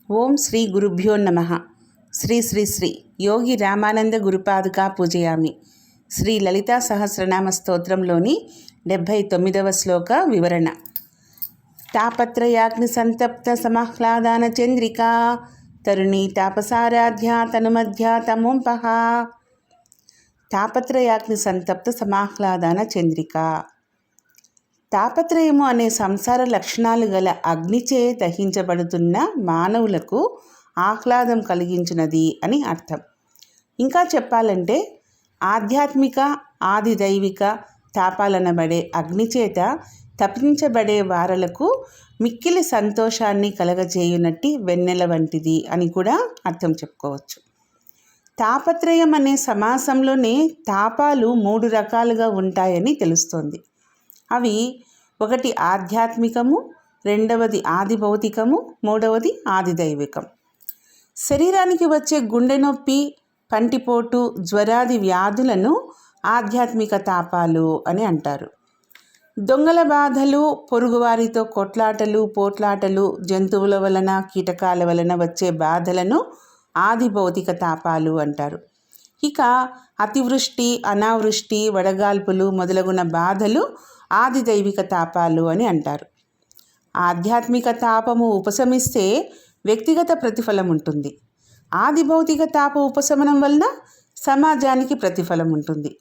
ఓం శ్రీ గురుభ్యో నమః. శ్రీ శ్రీ శ్రీ యోగి రామానంద గురుపాదుకా పూజయామి. శ్రీ లలితా సహస్రనామ స్తోత్రంలోని 79వ శ్లోక వివరణ. తాపత్రయాగ్ని సంతప్త సమాహ్లాదాన చంద్రికా తరుణీ తాపసారాధ్య తనుమధ్య తమోంపహ. తాపత్రయాగ్ని సంతప్త సమాహ్లాదాన చంద్రిక. తాపత్రయము అనే సంసార లక్షణాలు గల అగ్నిచే దహించబడుతున్న మానవులకు ఆహ్లాదం కలిగించినది అని అర్థం. ఇంకా చెప్పాలంటే ఆధ్యాత్మిక ఆది దైవిక తాపాలనబడే అగ్నిచేత తప్పించబడే వారలకు మిక్కిలి సంతోషాన్ని కలగజేయునట్టి వెన్నెల వంటిది అని కూడా అర్థం చెప్పుకోవచ్చు. తాపత్రయం అనే సమాసంలోనే తాపాలు 3 రకాలుగా ఉంటాయని తెలుస్తోంది. అవి ఒకటి ఆధ్యాత్మికము, రెండవది ఆది భౌతికము, మూడవది ఆది దైవికం. శరీరానికి వచ్చే గుండె నొప్పి, పంటిపోటు, జ్వరాది వ్యాధులను ఆధ్యాత్మిక తాపాలు అని అంటారు. దొంగల బాధలు, పొరుగువారితో కొట్లాటలు, పోట్లాటలు, జంతువుల వలన కీటకాల వలన వచ్చే బాధలను ఆది భౌతిక తాపాలు అంటారు. ఇక అతివృష్టి, అనావృష్టి, వడగాల్పులు మొదలగున బాధలు ఆది దైవిక తాపాలు అని అంటారు. ఆధ్యాత్మిక తాపము ఉపశమిస్తే వ్యక్తిగత ప్రతిఫలం ఉంటుంది. ఆది భౌతిక తాప ఉపశమనం వలన సమాజానికి ప్రతిఫలం ఉంటుంది.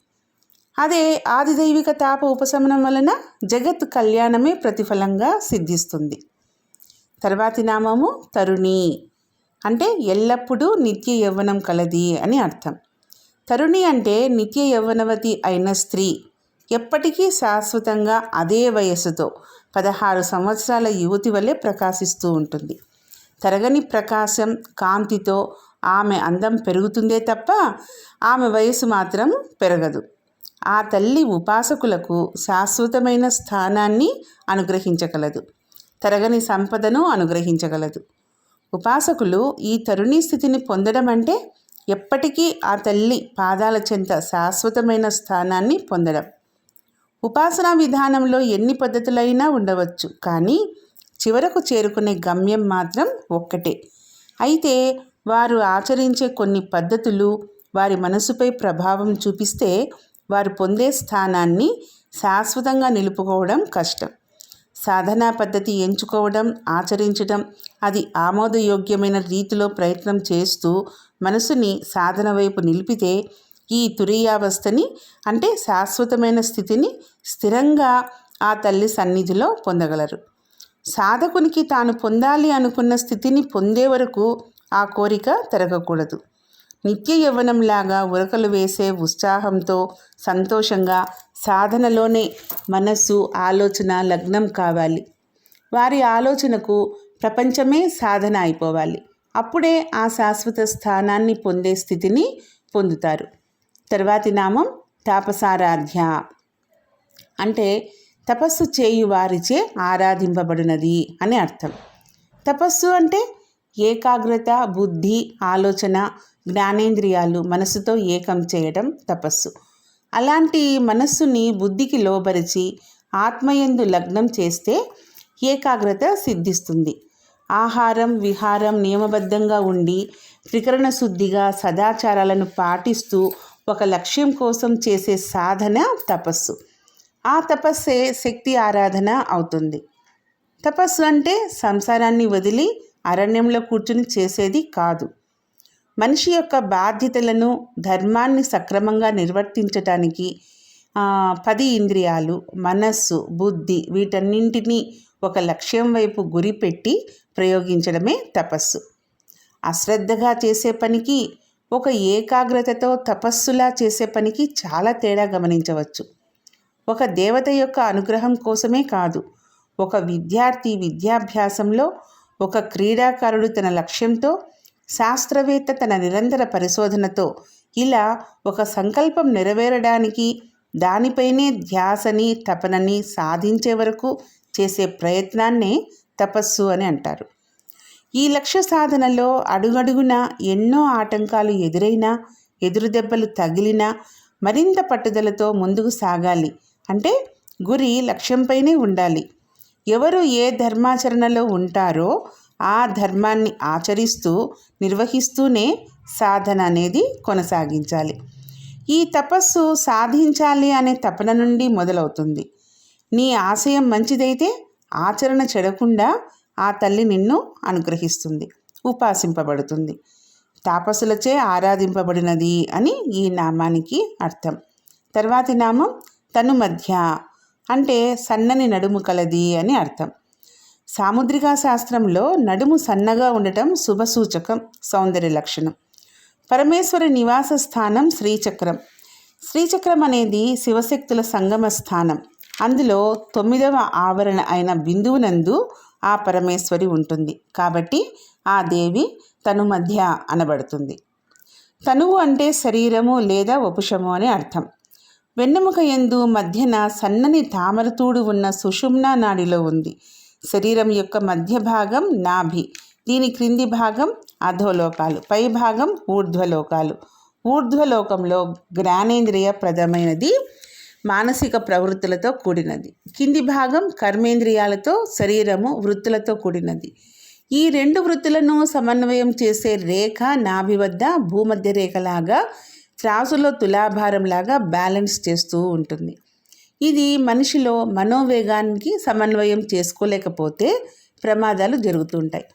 అదే ఆది దైవిక తాప ఉపశమనం వలన జగత్ కళ్యాణమే ప్రతిఫలంగా సిద్ధిస్తుంది. తర్వాతి నామము తరుణి, అంటే ఎల్లప్పుడూ నిత్య యవ్వనం కలది అని అర్థం. తరుణి అంటే నిత్య యవ్వనవతి అయిన స్త్రీ, ఎప్పటికీ శాశ్వతంగా అదే వయస్సుతో 16 సంవత్సరాల యువతి వలె ప్రకాశిస్తూ ఉంటుంది. తరగని ప్రకాశం, కాంతితో ఆమె అందం పెరుగుతుందే తప్ప ఆమె వయసు మాత్రం పెరగదు. ఆ తల్లి ఉపాసకులకు శాశ్వతమైన స్థానాన్ని అనుగ్రహించగలదు, తరగని సంపదను అనుగ్రహించగలదు. ఉపాసకులు ఈ తరుణీ స్థితిని పొందడం అంటే ఎప్పటికీ ఆ తల్లి పాదాల చెంత శాశ్వతమైన స్థానాన్ని పొందడం. ఉపాసనా విధానంలో ఎన్ని పద్ధతులైనా ఉండవచ్చు, కానీ చివరకు చేరుకునే గమ్యం మాత్రం ఒక్కటే. అయితే వారు ఆచరించే కొన్ని పద్ధతులు వారి మనసుపై ప్రభావం చూపిస్తే వారు పొందే స్థానాన్ని శాశ్వతంగా నిలుపుకోవడం కష్టం. సాధనా పద్ధతి ఎంచుకోవడం, ఆచరించడం, అది ఆమోదయోగ్యమైన రీతిలో ప్రయత్నం చేస్తూ మనసుని సాధన వైపు నిలిపితే ఈ తురీయావస్థని, అంటే శాశ్వతమైన స్థితిని స్థిరంగా ఆ తల్లి సన్నిధిలో పొందగలరు. సాధకునికి తాను పొందాలి అనుకున్న స్థితిని పొందే వరకు ఆ కోరిక తరగకూడదు. నిత్య యవ్వనంలాగా ఉరకలు వేసే ఉత్సాహంతో సంతోషంగా సాధనలోనే మనస్సు, ఆలోచన లగ్నం కావాలి. వారి ఆలోచనకు ప్రపంచమే సాధన అయిపోవాలి. అప్పుడే ఆ శాశ్వత స్థానాన్ని పొందే స్థితిని పొందుతారు. తర్వాతి నామం తాపసారాధ్య, అంటే తపస్సు చేయు వారిచే ఆరాధింపబడినది అని అర్థం. తపస్సు అంటే ఏకాగ్రత, బుద్ధి, ఆలోచన, జ్ఞానేంద్రియాలు మనస్సుతో ఏకం చేయడం తపస్సు. అలాంటి మనస్సుని బుద్ధికి లోబరిచి ఆత్మయందు లగ్నం చేస్తే ఏకాగ్రత సిద్ధిస్తుంది. ఆహారం, విహారం నియమబద్ధంగా ఉండి త్రికరణ శుద్ధిగా సదాచారాలను పాటిస్తూ ఒక లక్ష్యం కోసం చేసే సాధన తపస్సు. ఆ తపస్సే శక్తి ఆరాధన అవుతుంది. తపస్సు అంటే సంసారాన్ని వదిలి అరణ్యంలో కూర్చుని చేసేది కాదు. మనిషి యొక్క బాధ్యతలను, ధర్మాన్ని సక్రమంగా నిర్వర్తించటానికి 10 ఇంద్రియాలు, మనస్సు, బుద్ధి వీటన్నింటినీ ఒక లక్ష్యం వైపు గురిపెట్టి ప్రయోగించడమే తపస్సు. అశ్రద్ధగా చేసే పనికి, ఒక ఏకాగ్రతతో తపస్సులా చేసే పనికి చాలా తేడా గమనించవచ్చు. ఒక దేవత యొక్క అనుగ్రహం కోసమే కాదు, ఒక విద్యార్థి విద్యాభ్యాసంలో, ఒక క్రీడాకారుడు తన లక్ష్యంతో, శాస్త్రవేత్త తన నిరంతర పరిశోధనతో, ఇలా ఒక సంకల్పం నెరవేరడానికి దానిపైనే ధ్యాసని, తపనని సాధించే వరకు చేసే ప్రయత్నాన్నే తపస్సు అని అంటారు. ఈ లక్ష్య సాధనలో అడుగడుగున ఎన్నో ఆటంకాలు ఎదురైనా, ఎదురు దెబ్బలు తగిలినా మరింత పట్టుదలతో ముందుకు సాగాలి. అంటే గురి లక్ష్యంపైనే ఉండాలి. ఎవరు ఏ ధర్మాచరణలో ఉంటారో ఆ ధర్మాన్ని ఆచరిస్తూ నిర్వహిస్తూనే సాధన అనేది కొనసాగించాలి. ఈ తపస్సు సాధించాలి అనే తపన నుండి మొదలవుతుంది. నీ ఆశయం మంచిదైతే ఆచరణ చెడకుండా ఆ తల్లి నిన్ను అనుగ్రహిస్తుంది, ఉపాసింపబడుతుంది. తాపసులచే ఆరాధింపబడినది అని ఈ నామానికి అర్థం. తర్వాతి నామం తను మధ్య, అంటే సన్నని నడుము కలది అని అర్థం. సాముద్రికా శాస్త్రంలో నడుము సన్నగా ఉండటం శుభసూచకం, సౌందర్య లక్షణం. పరమేశ్వరి నివాస స్థానం శ్రీచక్రం. శ్రీచక్రం అనేది శివశక్తుల సంగమ స్థానం. అందులో 9వ ఆవరణ అయిన బిందువునందు ఆ పరమేశ్వరి ఉంటుంది. కాబట్టి ఆ దేవి తను మధ్య అనబడుతుంది. తనువు అంటే శరీరము లేదా వపుషము అని అర్థం. వెన్నెముక యందు మధ్యన సన్నని తామరతూడు ఉన్న సుషుమ్నా నాడిలో ఉంది. శరీరం యొక్క మధ్య భాగం నాభి, దీని క్రింది భాగం అధోలోకాలు, పై భాగం ఊర్ధ్వలోకాలు. ఊర్ధ్వలోకంలో జ్ఞానేంద్రియ ప్రదమైనది, మానసిక ప్రవృత్తులతో కూడినది. కింది భాగం కర్మేంద్రియాలతో, శరీరము వృత్తులతో కూడినది. ఈ 2 వృత్తులను సమన్వయం చేసే రేఖ నాభి వద్ద భూమధ్య రేఖలాగా, త్రాసులో తులాభారంలాగా బ్యాలెన్స్ చేస్తూ ఉంటుంది. ఇది మనిషిలో మనోవేగానికి సమన్వయం చేసుకోలేకపోతే ప్రమాదాలు జరుగుతుంటాయి.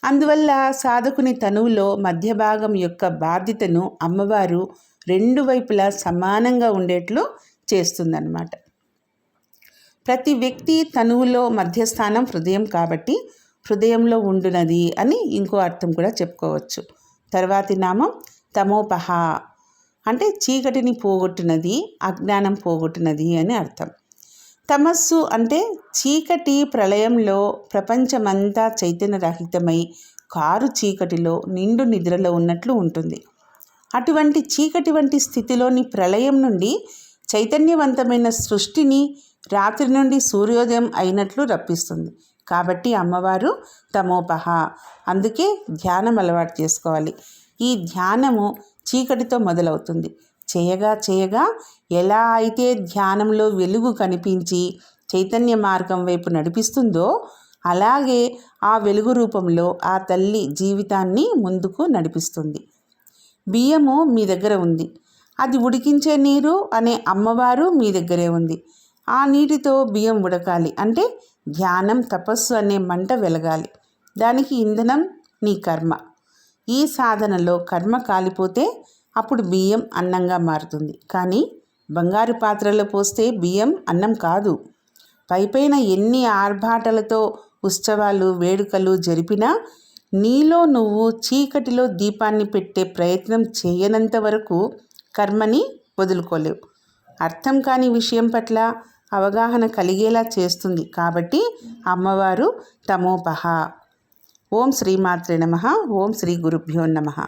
అందువల్ల సాధకుని తనువులో మధ్య భాగం యొక్క బాధ్యతను అమ్మవారు 2 వైపులా సమానంగా ఉండేట్లు చేస్తుందన్నమాట. ప్రతి వ్యక్తి తనువులో మధ్యస్థానం హృదయం కాబట్టి హృదయంలో ఉండునది అని ఇంకో అర్థం కూడా చెప్పుకోవచ్చు. తర్వాతి నామం తమోపహ, అంటే చీకటిని పోగొట్టినది, అజ్ఞానం పోగొట్టినది అని అర్థం. తమస్సు అంటే చీకటి ప్రళయంలో ప్రపంచమంతా చైతన్యరహితమై కారు చీకటిలో నిండు నిద్రలో ఉన్నట్లు ఉంటుంది. అటువంటి చీకటి వంటి స్థితిలోని ప్రళయం నుండి చైతన్యవంతమైన సృష్టిని రాత్రి నుండి సూర్యోదయం అయినట్లు రప్పిస్తుంది. కాబట్టి అమ్మవారు తమోపహ. అందుకే ధ్యానం అలవాటు చేసుకోవాలి. ఈ ధ్యానము చీకటితో మొదలవుతుంది. చేయగా చేయగా ఎలా అయితే ధ్యానంలో వెలుగు కనిపించి చైతన్య మార్గం వైపు నడిపిస్తుందో, అలాగే ఆ వెలుగు రూపంలో ఆ తల్లి జీవితాన్ని ముందుకు నడిపిస్తుంది. బియ్యము మీ దగ్గర ఉంది, అది ఉడికించే నీరు అనే అమ్మవారు మీ దగ్గరే ఉంది. ఆ నీటితో బియ్యం ఉడకాలి అంటే ధ్యానం, తపస్సు అనే మంట వెలగాలి. దానికి ఇంధనం నీ కర్మ. ఈ సాధనలో కర్మ కాలిపోతే అప్పుడు బియ్యం అన్నంగా మారుతుంది. కానీ బంగారు పాత్రలో పోస్తే బియ్యం అన్నం కాదు. పైపైన ఎన్ని ఆర్భాటాలతో ఉత్సవాలు, వేడుకలు జరిపినా నీలో నువ్వు చీకటిలో దీపాన్ని పెట్టే ప్రయత్నం చేయనంత వరకు కర్మని వదులుకోలేవు. అర్థం కాని విషయం పట్ల అవగాహన కలిగేలా చేస్తుంది. కాబట్టి అమ్మవారు తమోపహ. ఓం శ్రీమాత్రే నమః. ఓం శ్రీ గురుభ్యో నమః.